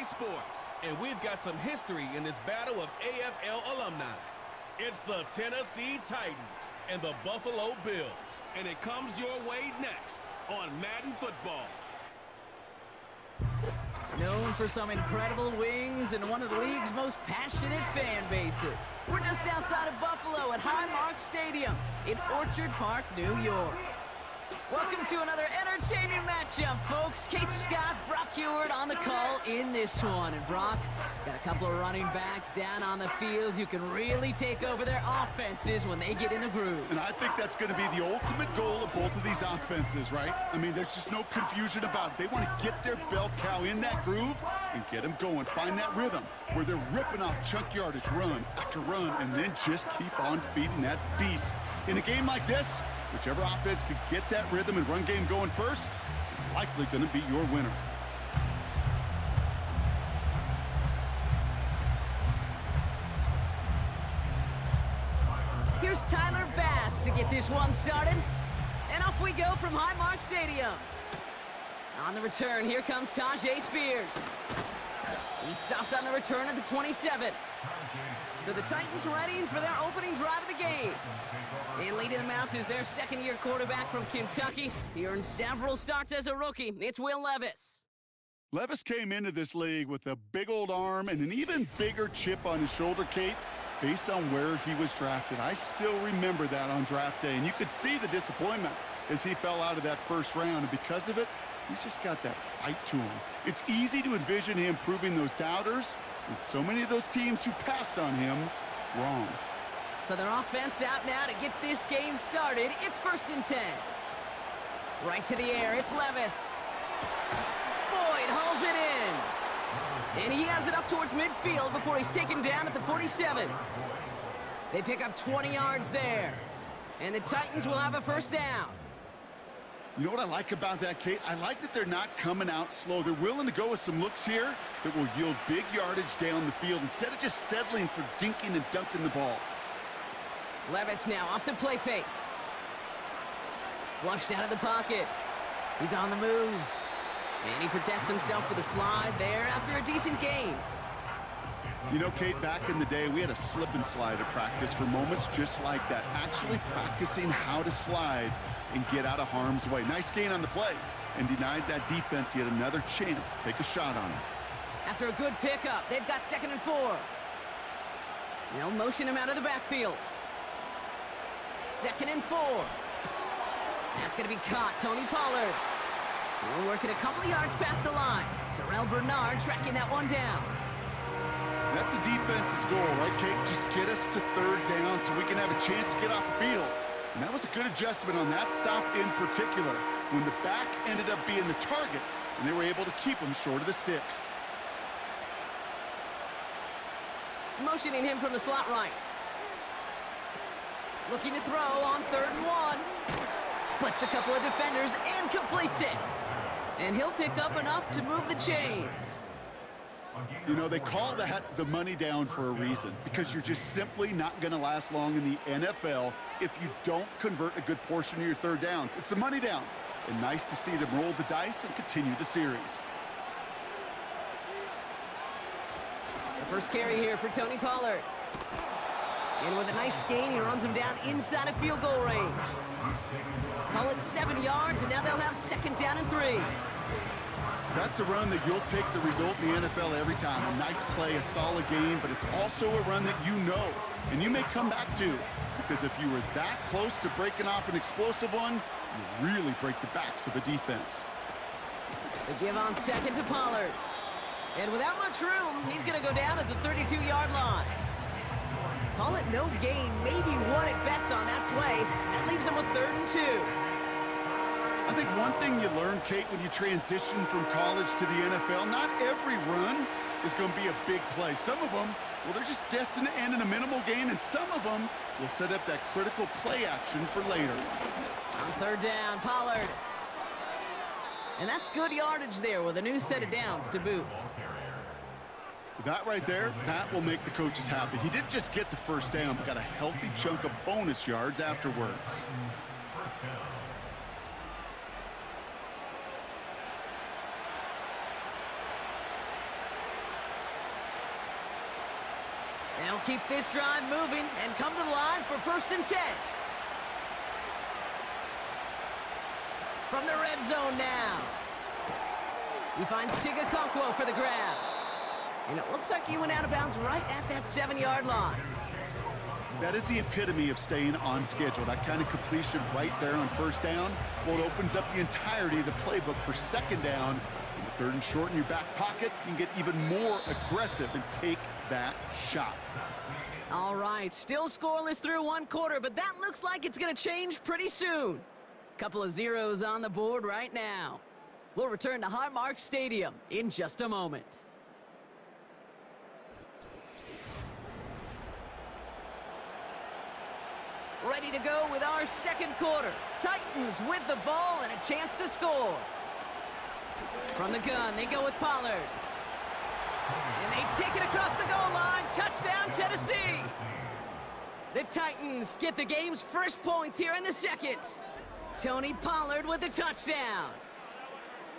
EA Sports, and we've got some history in this battle of AFL alumni. It's the Tennessee Titans and the Buffalo Bills, and it comes your way next on Madden Football. Known for some incredible wings and one of the league's most passionate fan bases. We're just outside of Buffalo at Highmark Stadium in Orchard Park, New York. Welcome to another entertaining matchup, folks. Kate Scott, Brock Ewart on the call in this one. And Brock, got a couple of running backs down on the field who can really take over their offenses when they get in the groove. And I think that's going to be the ultimate goal of both of these offenses, right? I mean, there's just no confusion about it. They want to get their bell cow in that groove and get them going. Find that rhythm where they're ripping off chunk yardage run after run and then just keep on feeding that beast. In a game like this, whichever offense can get that rhythm and run game going first is likely going to be your winner. Here's Tyler Bass to get this one started. And off we go from Highmark Stadium. On the return, here comes Tajay Spears. He stopped on the return at the 27. So the Titans ready for their opening drive of the game. And leading them out is their second-year quarterback from Kentucky. He earned several starts as a rookie. It's Will Levis. Levis came into this league with a big old arm and an even bigger chip on his shoulder, Kate, based on where he was drafted. I still remember that on draft day, and you could see the disappointment as he fell out of that first round. And because of it, he's just got that fight to him. It's easy to envision him proving those doubters, and so many of those teams who passed on him wrong. So their offense out now to get this game started. It's 1st and 10. Right to the air, it's Levis. Boyd hauls it in. And he has it up towards midfield before he's taken down at the 47. They pick up 20 yards there. And the Titans will have a first down. You know what I like about that, Kate? I like that they're not coming out slow. They're willing to go with some looks here that will yield big yardage down the field instead of just settling for dinking and dunking the ball. Levis now off the play fake. Flushed out of the pocket. He's on the move. And he protects himself with a slide there after a decent gain. You know, Kate, back in the day, we had a slip and slide at practice for moments just like that. Actually practicing how to slide and get out of harm's way. Nice gain on the play and denied that defense yet another chance to take a shot on him. After a good pickup, they've got 2nd and 4. They'll motion him out of the backfield. 2nd and 4. That's going to be caught. Tony Pollard. We're working a couple of yards past the line. Terrell Bernard tracking that one down. That's a defense's goal, right, Kate? Just get us to 3rd down so we can have a chance to get off the field. And that was a good adjustment on that stop in particular, when the back ended up being the target, and they were able to keep him short of the sticks. Motioning him from the slot right. Looking to throw on 3rd and 1. Splits a couple of defenders and completes it. And he'll pick up enough to move the chains. You know, they call that the money down for a reason, because you're just simply not going to last long in the NFL if you don't convert a good portion of your 3rd downs. It's the money down. And nice to see them roll the dice and continue the series. The first carry here for Tony Pollard. And with a nice gain, he runs him down inside of field goal range. Call it 7 yards, and now they'll have 2nd down and 3. That's a run that you'll take the result in the NFL every time. A nice play, a solid game, but it's also a run that you know, and you may come back to, because if you were that close to breaking off an explosive one, you really break the backs of the defense. The give on 2nd to Pollard. And without much room, he's going to go down at the 32-yard line. Call it no gain, maybe 1 at best on that play. That leaves him with 3rd and 2. I think one thing you learn, Kate, when you transition from college to the NFL, not every run is going to be a big play. Some of them, well, they're just destined to end in a minimal gain, and some of them will set up that critical play action for later. On 3rd down, Pollard. And that's good yardage there with a new set of downs to boot. That right there, that will make the coaches happy. He didn't just get the 1st down, but got a healthy chunk of bonus yards afterwards. They'll keep this drive moving and come to the line for 1st and 10. From the red zone now. He finds Tigakonkwo for the grab. And it looks like he went out of bounds right at that 7-yard line. That is the epitome of staying on schedule. That kind of completion right there on 1st down. Well, it opens up the entirety of the playbook for 2nd down. In the 3rd and short in your back pocket, you can get even more aggressive and take that shot. All right, still scoreless through 1 quarter, but that looks like it's going to change pretty soon. Couple of zeros on the board right now. We'll return to Highmark Stadium in just a moment. Ready to go with our 2nd quarter. Titans with the ball and a chance to score. From the gun, they go with Pollard. And they take it across the goal line. Touchdown, Tennessee. The Titans get the game's first points here in the 2nd. Tony Pollard with the touchdown.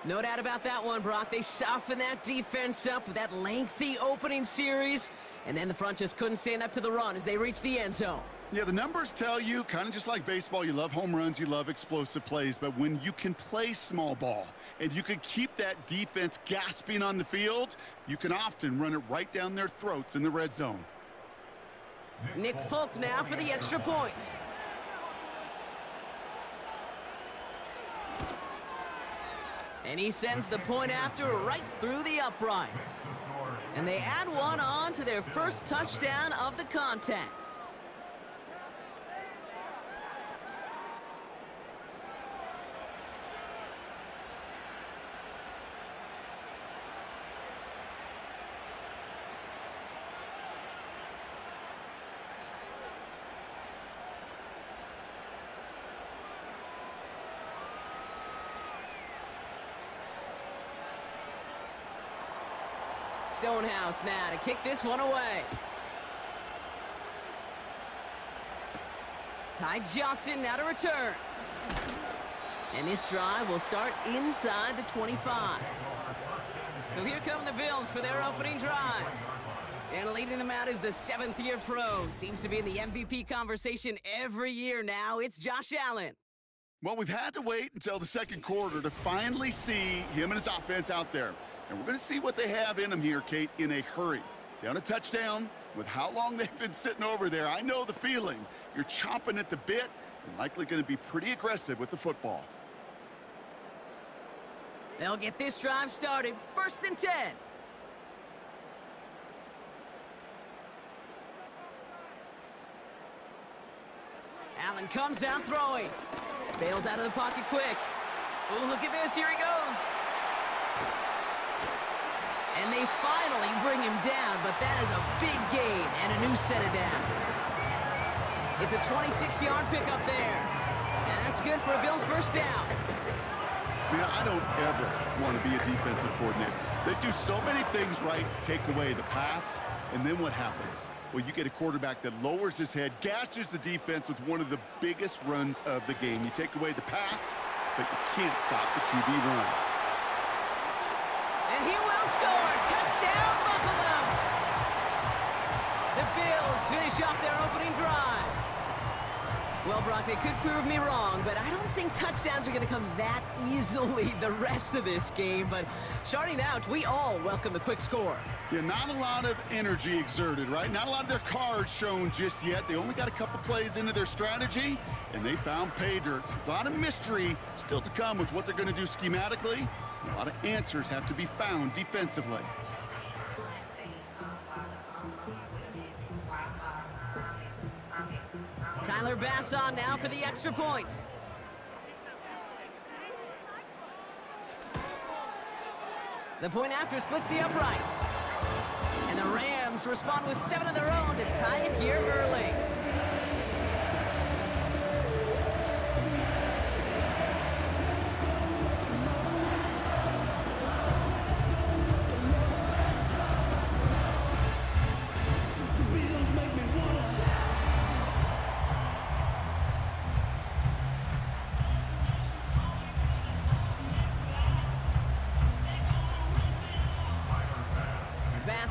No doubt about that one, Brock. They softened that defense up with that lengthy opening series. And then the front just couldn't stand up to the run as they reached the end zone. Yeah, the numbers tell you, kind of just like baseball, you love home runs, you love explosive plays, but when you can play small ball and you can keep that defense gasping on the field, you can often run it right down their throats in the red zone. Nick Folk now for the extra point. And he sends the point after right through the uprights. And they add one on to their first touchdown of the contest. Stonehouse now to kick this one away. Ty Johnson now to return. And this drive will start inside the 25. So here come the Bills for their opening drive. And leading them out is the 7th-year pro. Seems to be in the MVP conversation every year now. It's Josh Allen. Well, we've had to wait until the 2nd quarter to finally see him and his offense out there. And we're going to see what they have in them here, Kate, in a hurry. Down a touchdown, with how long they've been sitting over there, I know the feeling. You're chomping at the bit and likely going to be pretty aggressive with the football. They'll get this drive started. 1st and 10. Allen comes out throwing. Bails out of the pocket quick. Oh, look at this. Here he goes. And they finally bring him down, but that is a big gain and a new set of downs. It's a 26-yard pickup there. And that's good for a Bills first down. I don't ever want to be a defensive coordinator. They do so many things right to take away the pass, and then what happens? Well, you get a quarterback that lowers his head, gashes the defense with one of the biggest runs of the game. You take away the pass, but you can't stop the QB run. And he will score. Touchdown, Buffalo. The Bills finish off their opening drive. Well, Brock, they could prove me wrong, but I don't think touchdowns are going to come that easily the rest of this game. But starting out, we all welcome the quick score. Yeah, not a lot of energy exerted, right? Not a lot of their cards shown just yet. They only got a couple plays into their strategy, and they found pay dirt. A lot of mystery still to come with what they're going to do schematically. A lot of answers have to be found defensively. Tyler Bass on now for the extra point. The point after splits the uprights. And the Rams respond with 7 of their own to tie it here early.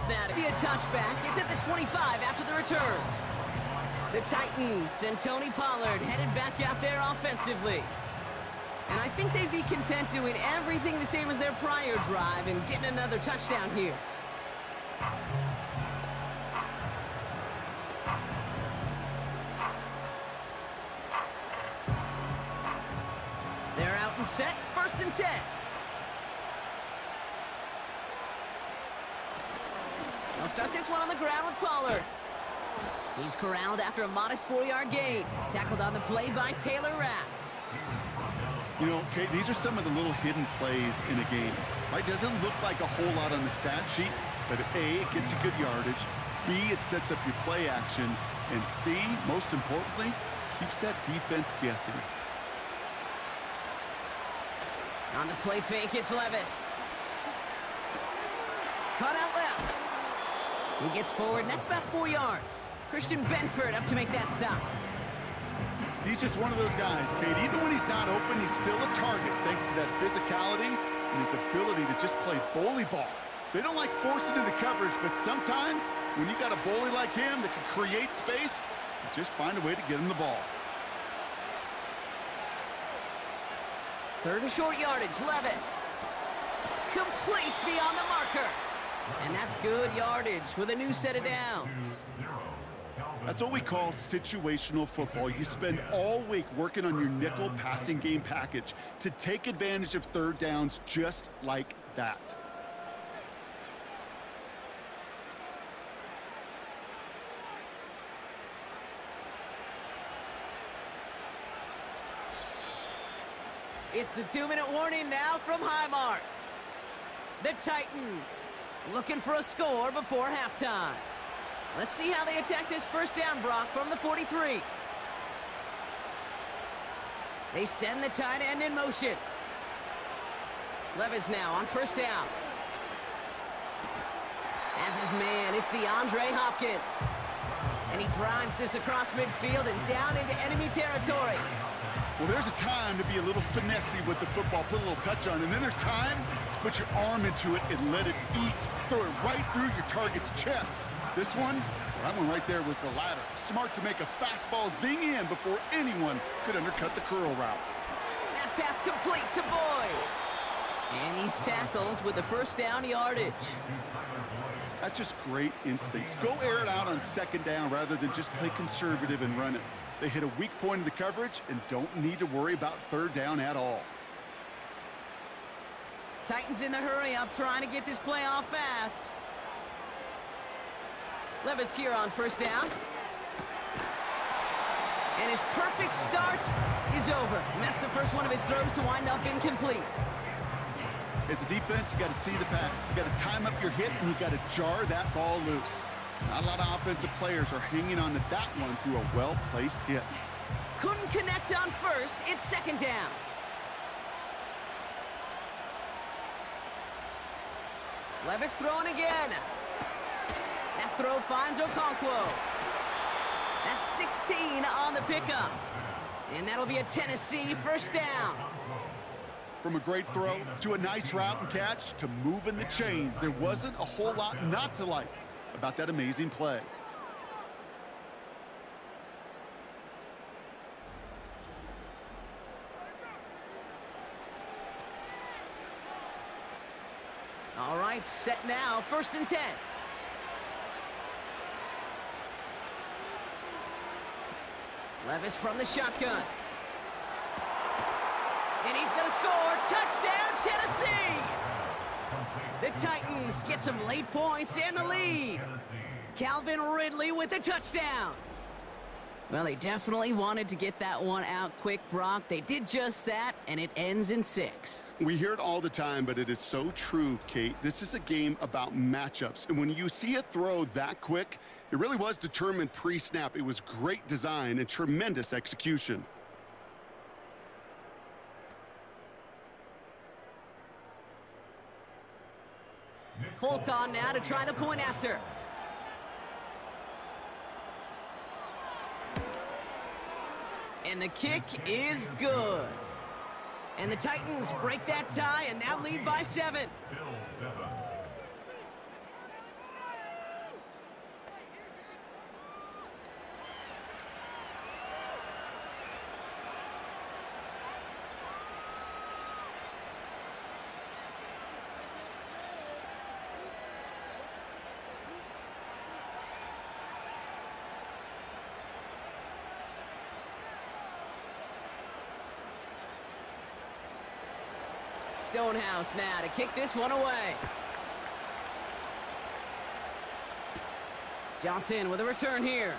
snap. Be a touchback. It's at the 25 after the return. The Titans and Tony Pollard headed back out there offensively. And I think they'd be content doing everything the same as their prior drive and getting another touchdown here. They're out and set. 1st and 10. They'll start this one on the ground with Pollard. He's corralled after a modest 4-yard gain. Tackled on the play by Taylor Rapp. You know, Kate, these are some of the little hidden plays in a game. Right? Doesn't look like a whole lot on the stat sheet, but A, it gets you good yardage. B, it sets up your play action. And C, most importantly, keeps that defense guessing. On the play fake, it's Levis. Cut out left. He gets forward, and that's about 4 yards. Christian Benford up to make that stop. He's just one of those guys, Kate. Even when he's not open, he's still a target thanks to that physicality and his ability to just play bully ball. They don't like forcing into coverage, but sometimes when you got a bully like him that can create space, you just find a way to get him the ball. 3rd and short yardage, Levis. Completes beyond the marker. And that's good yardage with a new set of downs. That's what we call situational football. You spend all week working on your nickel passing game package to take advantage of 3rd downs just like that. It's the 2-minute warning now from Highmark. The Titans looking for a score before halftime. Let's see how they attack this 1st down, Brock, from the 43. They send the tight end in motion. Levis now on 1st down. As his man, it's DeAndre Hopkins. And he drives this across midfield and down into enemy territory. Well, there's a time to be a little finessey with the football, put a little touch on, and then there's time to put your arm into it and let it eat. Throw it right through your target's chest. This one, well, that one right there was the latter. Smart to make a fastball zing in before anyone could undercut the curl route. That pass complete to Boyd. And he's tackled with the 1st down yardage. That's just great instincts. Go air it out on 2nd down rather than just play conservative and run it. They hit a weak point in the coverage and don't need to worry about 3rd down at all. Titans in the hurry up, trying to get this play off fast. Levis here on 1st down. And his perfect start is over. And that's the first one of his throws to wind up incomplete. As a defense, you got to see the pass. You got to time up your hit, and you got to jar that ball loose. Not a lot of offensive players are hanging on to that one through a well-placed hit. Couldn't connect on 1st. It's 2nd down. Levis throwing again. That throw finds Okonkwo. That's 16 on the pickup. And that'll be a Tennessee 1st down. From a great throw to a nice route and catch to moving the chains, there wasn't a whole lot not to like about that amazing play. All right, set now, 1st and 10. Levis from the shotgun. And he's going to score. Touchdown, Tennessee! The Titans get some late points and the lead. Calvin Ridley with a touchdown. Well, they definitely wanted to get that one out quick, Brock. They did just that, and it ends in 6. We hear it all the time, but it is so true, Kate. This is a game about matchups, and when you see a throw that quick, it really was determined pre-snap. It was great design and tremendous execution. Folk on now to try the point after. And the kick is good. And the Titans break that tie and now lead by 7. Stonehouse now to kick this one away. Johnson with a return here.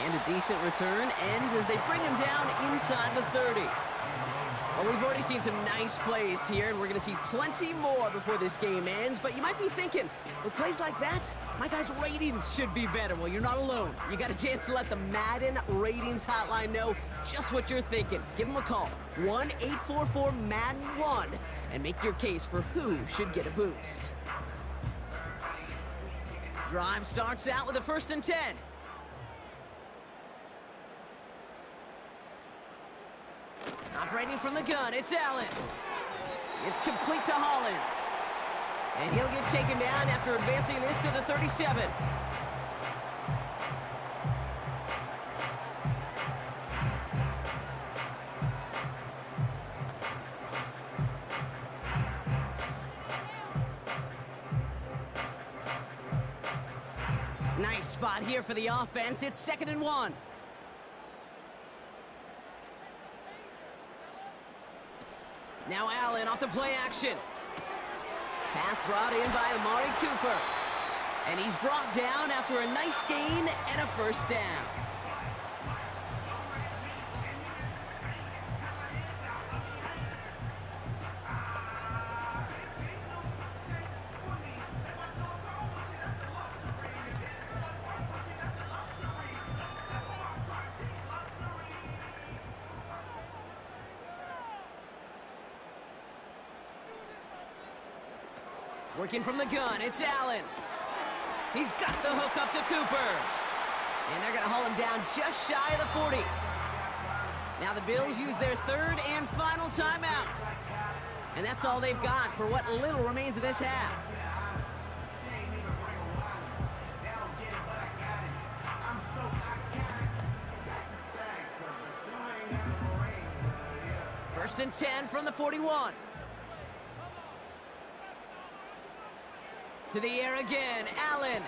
And a decent return ends as they bring him down inside the 30. Well, we've already seen some nice plays here, and we're going to see plenty more before this game ends. But you might be thinking, with plays like that, my guys' ratings should be better. Well, you're not alone. You got a chance to let the Madden ratings hotline know just what you're thinking. Give them a call, 1-844-MADDEN-1, and make your case for who should get a boost. Drive starts out with a 1st and 10. Operating from the gun, it's Allen. It's complete to Hollins. And he'll get taken down after advancing this to the 37. Nice spot here for the offense. It's 2nd and 1. Now Allen off the play action. Pass brought in by Amari Cooper. And he's brought down after a nice gain and a 1st down. Working from the gun, it's Allen. He's got the hook up to Cooper. And they're going to haul him down just shy of the 40. Now the Bills use their 3rd and final timeout. And that's all they've got for what little remains of this half. First and 10 from the 41. To the air again, Allen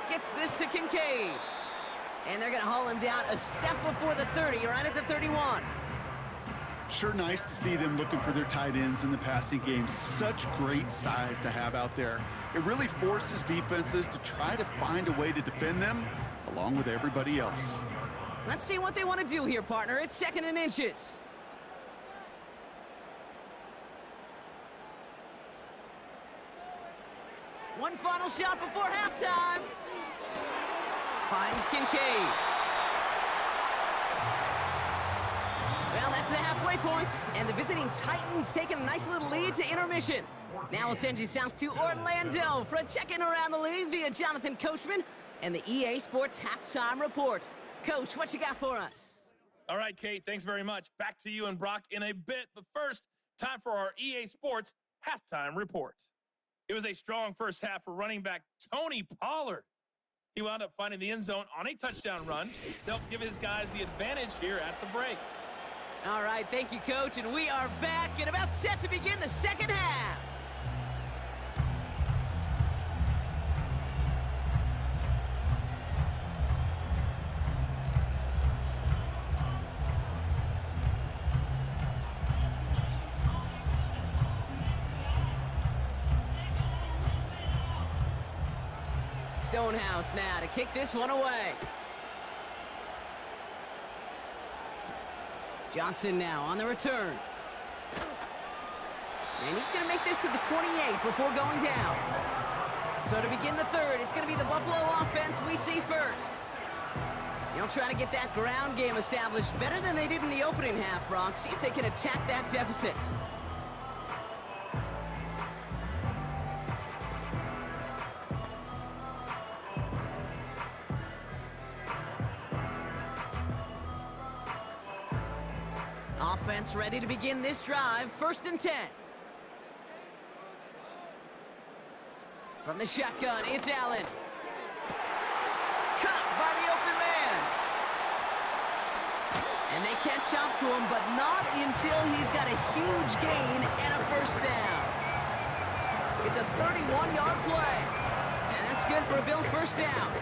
gets this to Kincaid. And they're going to haul him down a step before the 30, right at the 31. Sure nice to see them looking for their tight ends in the passing game. Such great size to have out there. It really forces defenses to try to find a way to defend them along with everybody else. Let's see what they want to do here, partner. It's 2nd and inches. One final shot before halftime. Finds Kincaid. Well, that's the halfway point, and the visiting Titans taking a nice little lead to intermission. Now we'll send you south to Orlando for a check-in around the league via Jonathan Coachman and the EA Sports Halftime Report. Coach, what you got for us? All right, Kate, thanks very much. Back to you and Brock in a bit, but first, time for our EA Sports Halftime Report. It was a strong first half for running back Tony Pollard. He wound up finding the end zone on a touchdown run to help give his guys the advantage here at the break. All right, thank you, Coach, and we are back and about set to begin the second half. Stonehouse now to kick this one away. Johnson now on the return. And he's going to make this to the 28 before going down. So to begin the 3rd, it's going to be the Buffalo offense we see first. They'll try to get that ground game established better than they did in the opening half, Brock. See if they can attack that deficit. Offense ready to begin this drive. 1st and 10. From the shotgun, it's Allen. Caught by the open man. And they catch up to him, but not until he's got a huge gain and a 1st down. It's a 31-yard play. And that's good for a Bills 1st down.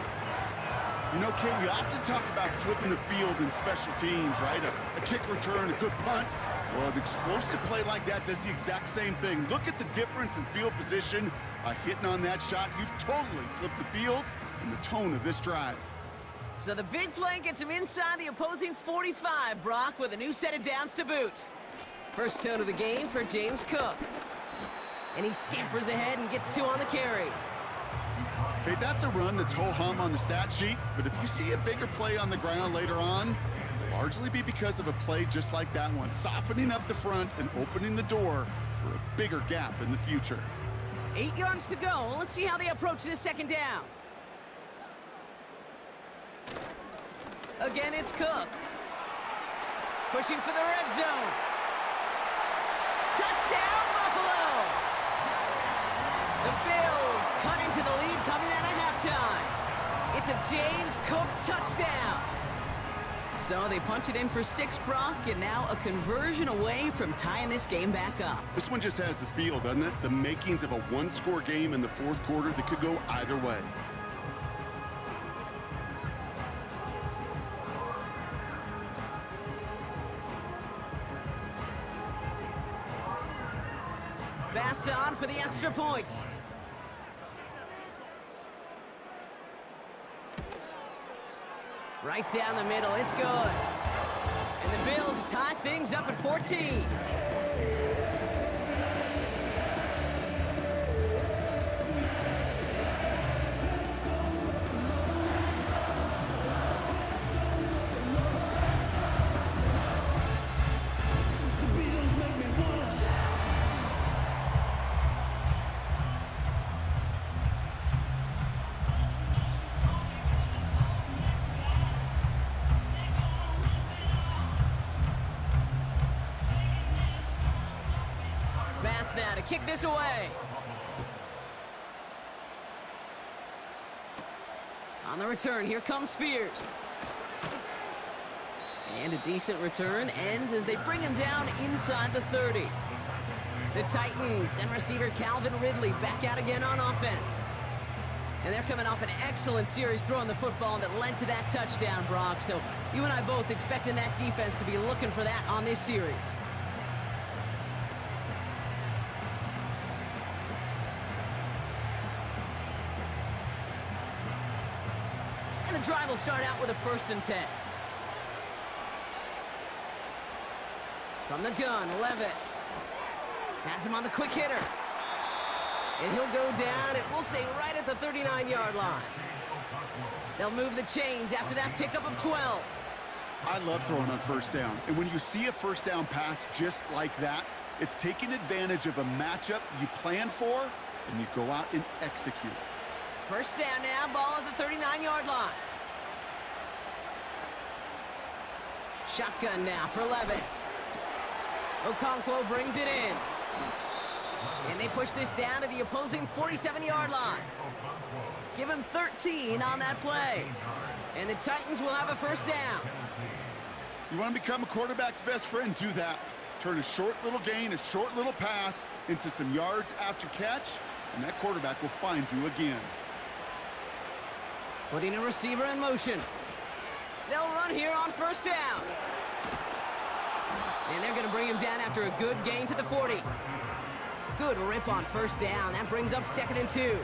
You know, Kate, we often talk about flipping the field in special teams, right? A kick return, a good punt. Well, an explosive play like that does the exact same thing. Look at the difference in field position. By hitting on that shot, you've totally flipped the field and the tone of this drive. So the big play gets him inside the opposing 45, Brock, with a new set of downs to boot. First tone of the game for James Cook. And he scampers ahead and gets 2 on the carry. Okay, that's a run that's ho-hum on the stat sheet, but if you see a bigger play on the ground later on, it'll largely be because of a play just like that one, softening up the front and opening the door for a bigger gap in the future. 8 yards to go. Let's see how they approach this second down. Again, it's Cook. Pushing for the red zone. Touchdown, Buffalo! The Bills cut into the lead coming out of halftime. It's a James Cook touchdown. So they punch it in for 6, Brock, and now a conversion away from tying this game back up. This one just has the feel, doesn't it? The makings of a one-score game in the fourth quarter that could go either way. Bass on for the extra point. Right down the middle, it's good. And the Bills tie things up at 14. Now to kick this away. On the return, here comes Spears. And a decent return ends as they bring him down inside the 30. The Titans and receiver Calvin Ridley back out again on offense. And they're coming off an excellent series throwing the football that led to that touchdown, Brock. So you and I both expecting that defense to be looking for that on this series. The drive will start out with a 1st and 10. From the gun, Levis has him on the quick hitter. And he'll go down, and we'll say right at the 39-yard line. They'll move the chains after that pickup of 12. I love throwing on 1st down. And when you see a 1st down pass just like that, it's taking advantage of a matchup you plan for, and you go out and execute. 1st down now, ball at the 39-yard line. Shotgun now for Levis. Okonkwo brings it in. And they push this down to the opposing 47-yard line. Give him 13 on that play. And the Titans will have a 1st down. You want to become a quarterback's best friend, do that. Turn a short little gain, a short little pass into some yards after catch, and that quarterback will find you again. Putting a receiver in motion. They'll run here on 1st down. And they're going to bring him down after a good gain to the 40. Good rip on 1st down. That brings up 2nd and 2.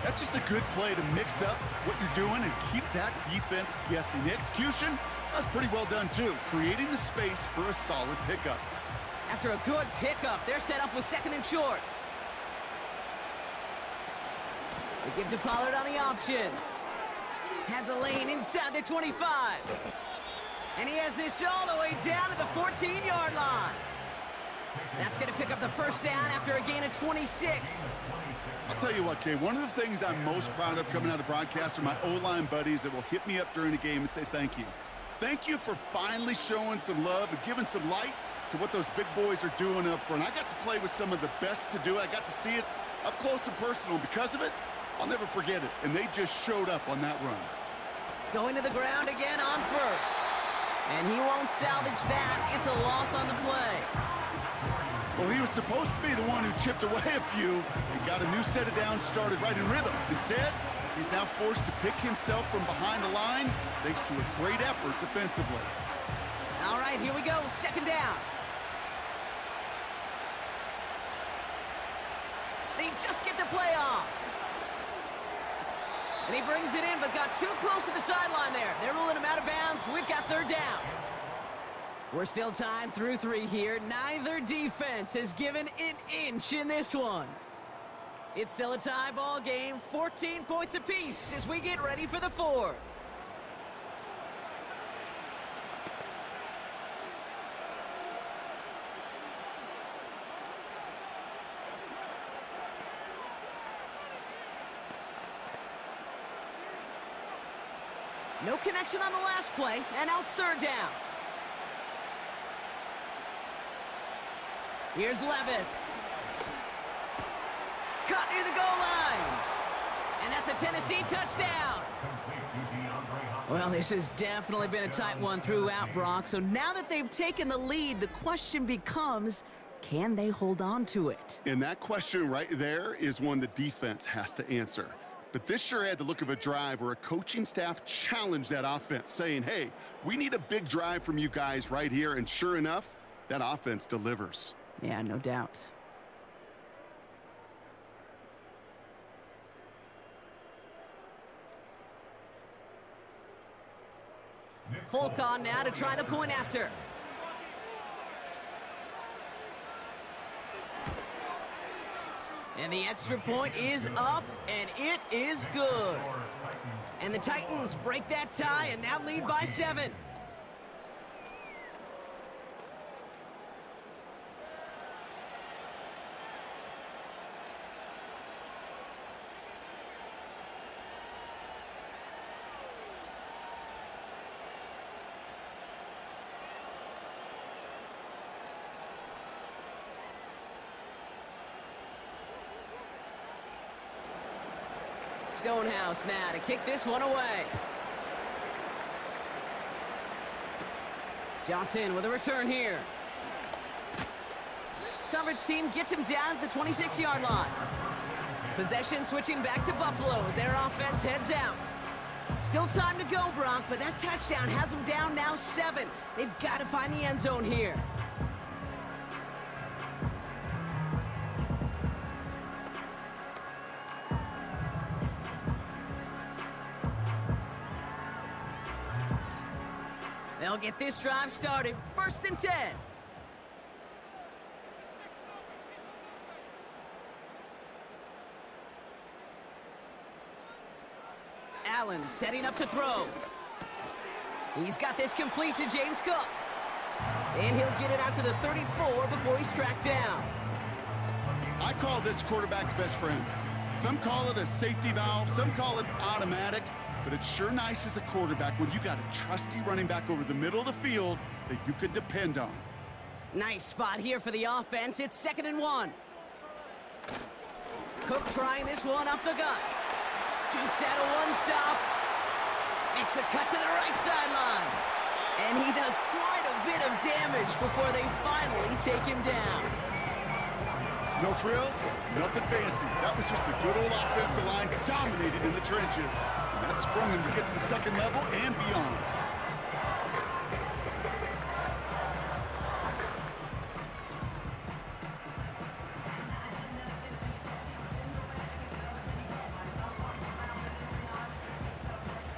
That's just a good play to mix up what you're doing and keep that defense guessing. The execution, that's pretty well done too, creating the space for a solid pickup. After a good pickup, they're set up with 2nd and short. They give to Pollard on the option. Has a lane inside the 25. And he has this all the way down to the 14-yard line. That's going to pick up the 1st down after a gain of 26. I'll tell you what, Kay, one of the things I'm most proud of coming out of broadcast are my O-line buddies that will hit me up during the game and say thank you. Thank you for finally showing some love and giving some light to what those big boys are doing up front. I got to play with some of the best to do it. I got to see it up close and personal. Because of it, I'll never forget it. And they just showed up on that run. Going to the ground again on 1st. And he won't salvage that. It's a loss on the play. Well, he was supposed to be the one who chipped away a few and got a new set of downs started right in rhythm. Instead, he's now forced to pick himself from behind the line thanks to a great effort defensively. All right, here we go. 2nd down. They just get the play off. And he brings it in, but got too close to the sideline there. They're ruling him out of bounds. We've got third down. We're still tied through 3 here. Neither defense has given an inch in this one. It's still a tie ball game, 14 points apiece as we get ready for the 4th. No connection on the last play, and now it's third down. Here's Levis. Caught near the goal line. And that's a Tennessee touchdown. Well, this has definitely been a tight one throughout, Brock. So now that they've taken the lead, the question becomes, can they hold on to it? And that question right there is one the defense has to answer. But this sure had the look of a drive where a coaching staff challenged that offense, saying, hey, we need a big drive from you guys right here. And sure enough, that offense delivers. Yeah, no doubt. Folk on now to try the point after. And the extra point is up, and it is good. And the Titans break that tie and now lead by 7. Stonehouse now to kick this one away. Johnson with a return here. Coverage team gets him down at the 26-yard line. Possession switching back to Buffalo as their offense heads out. Still time to go, Brock, but that touchdown has them down now 7. They've got to find the end zone here. They'll get this drive started. 1st and 10. Allen setting up to throw. He's got this complete to James Cook. And he'll get it out to the 34 before he's tracked down. I call this quarterback's best friend. Some call it a safety valve, some call it automatic. But it's sure nice as a quarterback when you got a trusty running back over the middle of the field that you can depend on. Nice spot here for the offense. It's 2nd and 1. Cook trying this one up the gut. Jukes out a one-stop. Makes a cut to the right sideline. And he does quite a bit of damage before they finally take him down. No frills, nothing fancy. That was just a good old offensive line dominated in the trenches. And that sprung him to get to the 2nd level and beyond.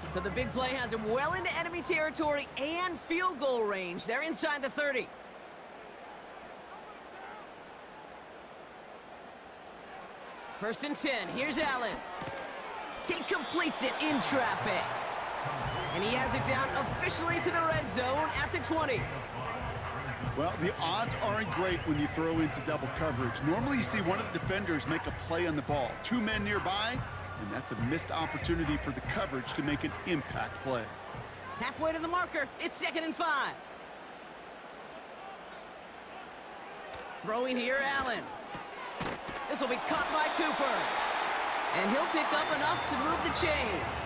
So the big play has him well into enemy territory and field goal range. They're inside the 30. First and 10. Here's Allen. He completes it in traffic. And he has it down officially to the red zone at the 20. Well, the odds aren't great when you throw into double coverage. Normally you see one of the defenders make a play on the ball. 2 men nearby, and that's a missed opportunity for the coverage to make an impact play. Halfway to the marker. It's 2nd and 5. Throwing here, Allen. This will be caught by Cooper. And he'll pick up enough to move the chains.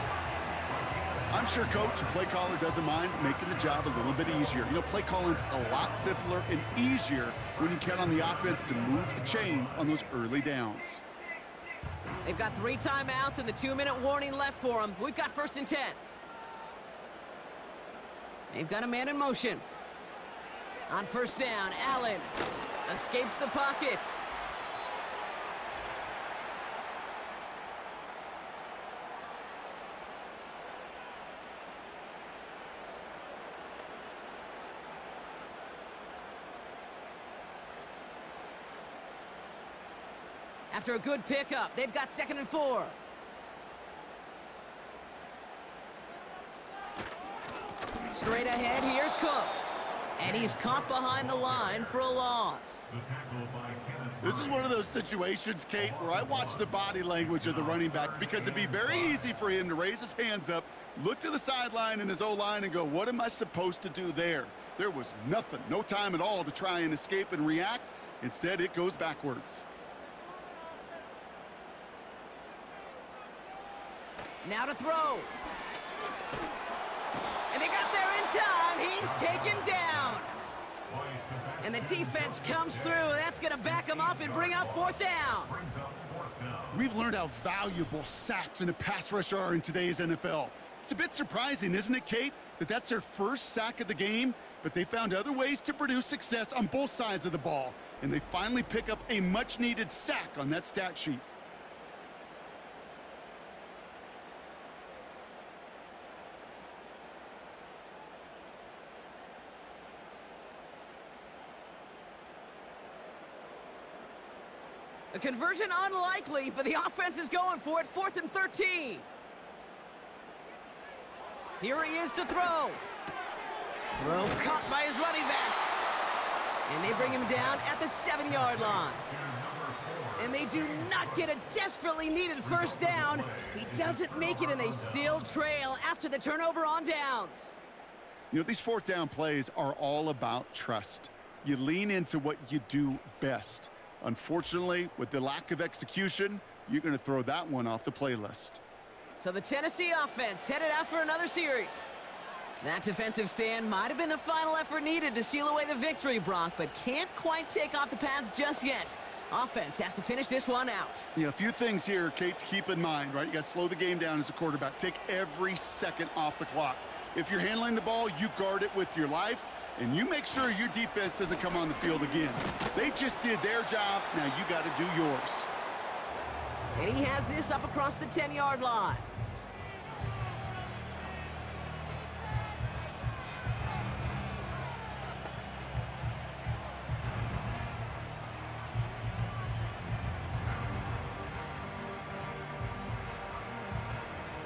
I'm sure coach and play caller doesn't mind making the job a little bit easier. You know, play calling's a lot simpler and easier when you count on the offense to move the chains on those early downs. They've got 3 timeouts and the 2-minute warning left for them. We've got 1st and 10. They've got a man in motion. On 1st down, Allen escapes the pocket. After a good pickup, they've got 2nd and 4. Straight ahead, here's Cook. And he's caught behind the line for a loss. This is one of those situations, Kate, where I watch the body language of the running back because it'd be very easy for him to raise his hands up, look to the sideline in his O-line and go, what am I supposed to do there? There was nothing, no time at all to try and escape and react. Instead, it goes backwards. Now to throw. And they got there in time. He's taken down. And the defense comes through. That's going to back him up and bring up 4th down. We've learned how valuable sacks and a pass rush are in today's NFL. It's a bit surprising, isn't it, Kate, that that's their first sack of the game, but they found other ways to produce success on both sides of the ball, and they finally pick up a much-needed sack on that stat sheet. A conversion unlikely, but the offense is going for it. 4th and 13. Here he is to throw. Throw caught by his running back. And they bring him down at the 7-yard line. And they do not get a desperately needed 1st down. He doesn't make it, and they still trail after the turnover on downs. You know, these 4th down plays are all about trust. You lean into what you do best. Unfortunately, with the lack of execution, you're going to throw that one off the playlist. So the Tennessee offense headed out for another series. That defensive stand might have been the final effort needed to seal away the victory, Brock, but can't quite take off the pads just yet. Offense has to finish this one out. Yeah, a few things here, Kate, to keep in mind, right? You got to slow the game down as a quarterback. Take every second off the clock. If you're handling the ball, you guard it with your life. And you make sure your defense doesn't come on the field again. They just did their job. Now you got to do yours. And he has this up across the 10-yard line.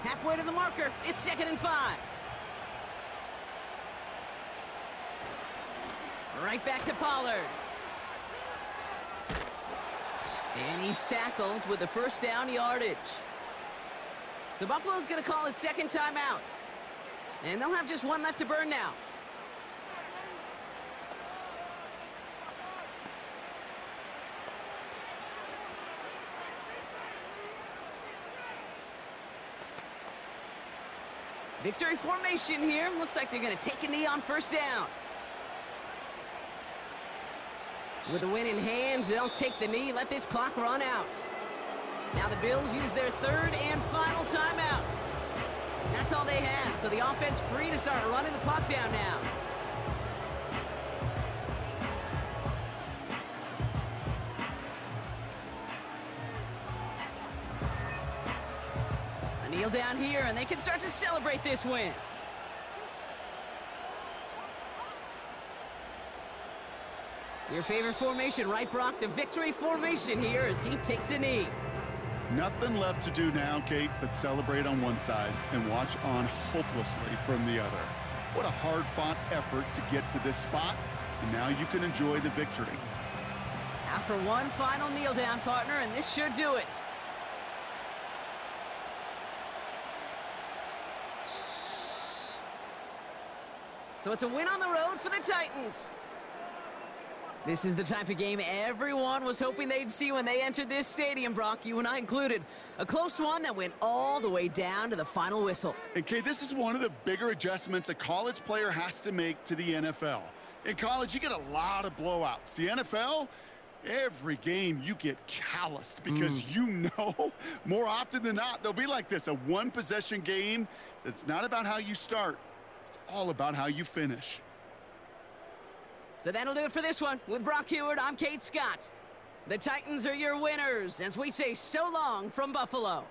Halfway to the marker. It's 2nd and 5. Right back to Pollard. And he's tackled with the 1st down yardage. So Buffalo's going to call it 2nd timeout. And they'll have just one left to burn now. Victory formation here. Looks like they're going to take a knee on 1st down. With the win in hand, they'll take the knee, let this clock run out. Now the Bills use their 3rd and final timeout. That's all they had, so the offense free to start running the clock down now. A kneel down here, and they can start to celebrate this win. Your favorite formation, right, Brock? The victory formation here as he takes a knee. Nothing left to do now, Kate, but celebrate on one side and watch on hopelessly from the other. What a hard-fought effort to get to this spot, and now you can enjoy the victory. After one final kneel down, partner, and this should do it. So it's a win on the road for the Titans. This is the type of game everyone was hoping they'd see when they entered this stadium, Brock, you and I included. A close one that went all the way down to the final whistle. And, Kate, this is one of the bigger adjustments a college player has to make to the NFL. In college, you get a lot of blowouts. The NFL, every game you get calloused because you know more often than not they'll be like this, a one-possession game that's not about how you start. It's all about how you finish. So that'll do it for this one. With Brock Heward, I'm Kate Scott. The Titans are your winners as we say so long from Buffalo.